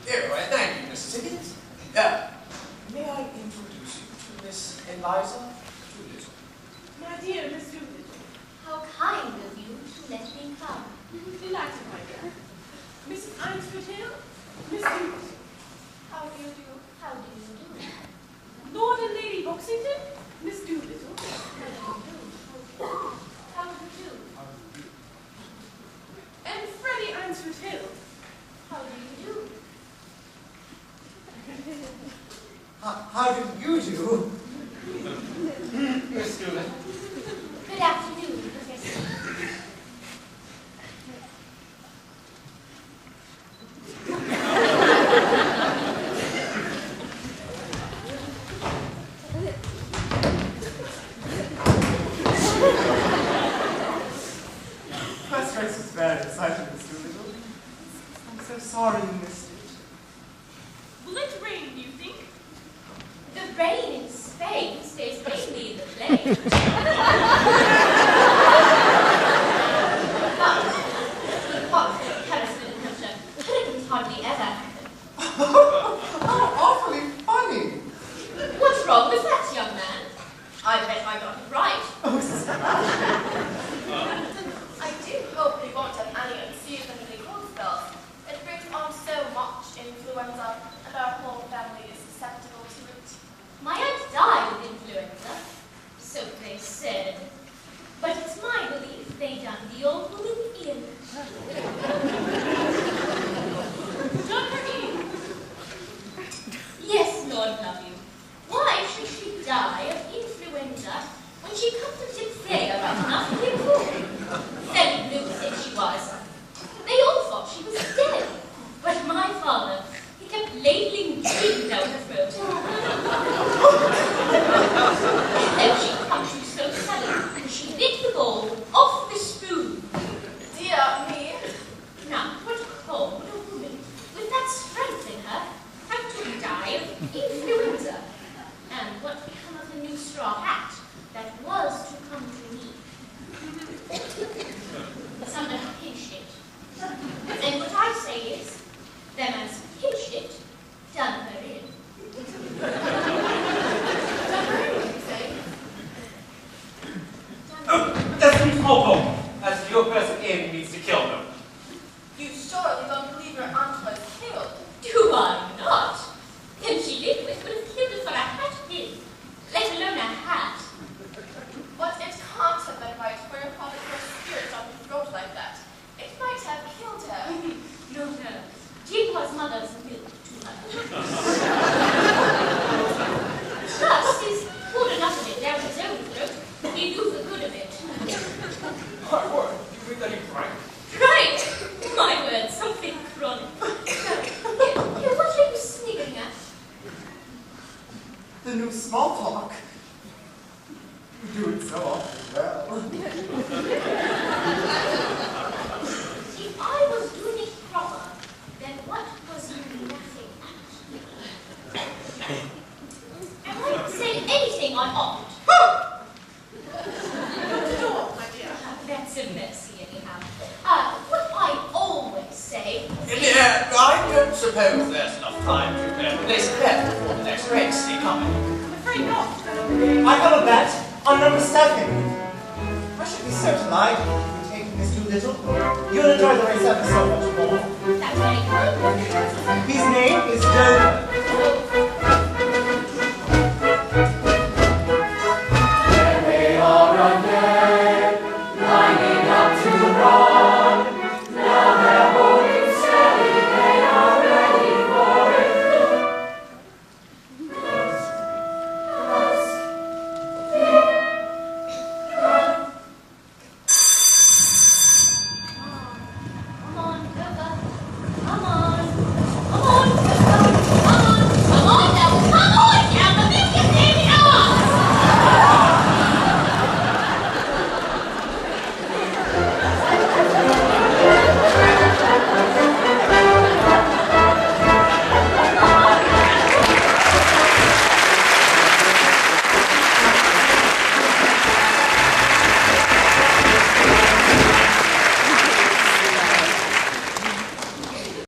Here, well, thank you, Mrs. Higgins. May I introduce you to Miss Eliza Doolittle? My dear Miss Doolittle. How kind of you to let me come. Delighted, my dear. Mrs. Eynsford Hill, Miss Doolittle. How do you do? How do you do? Lord and Lady Boxington, Miss Doolittle. How do you do? How do you do? And Freddie Eynsford Hill. How do you do? How do you do? Miss Doolittle. Good afternoon, Professor. First race was very exciting, Miss Doolittle. I'm so sorry you missed it. Will it rain, do you think? The rain in Spain stays mainly in the plain. Hardly ever happen. Oh, awfully funny. What's wrong with that, young man? I bet I got it right. Oh, Splash. I do hope they won't have any unseasonably cold spells. It brings on so much influenza, and our whole family is susceptible to it. My aunt died of influenza, so they said. But it's my belief they done the old woman in. Done her in? Yes, Lord love you. Why should she die of influenza when she comes to diphtheria right enough to be born? Very blue said she was. They all thought she was dead. But my father, he kept ladling drink down her throat. And then she come to so sudden, and she licked the bowl off the spoon. Dear me. Now, what cold a woman with that strength in her had to die of influenza? And what become of the new straw hat that was to come to me? Someone pinched it. And what I say is, them as pinched it, done her in. Done her in, you say? Oh, that's some smallpox, as your person aim means to kill them. You surely don't believe your aunt was killed. Do I not? Them she lived with would have killed her for a hat pin, let alone a hat. But it can't have been right for your father to have spirit on his throat like that. It might have killed her. No, no. It was mother's milk to her. Plus, he's poured enough of it down his own throat. He knew the good of it. My word, you mean that he cried? Right! My word, something chronic. Here, what are you sniggering at? The new small talk. You do it so awfully well. If I was doing it proper, then what was you laughing at? Am I saying anything I oughtn't? Not at all, my dear. That's a mercy, anyhow. What I always say. Yeah, I don't suppose there's enough time to place a bet before the next race. Come. I'm afraid not. I have a bet on number 7. I should be so delighted if you take Miss Doolittle. You'll enjoy the race ever so much more. That's very kind. His name is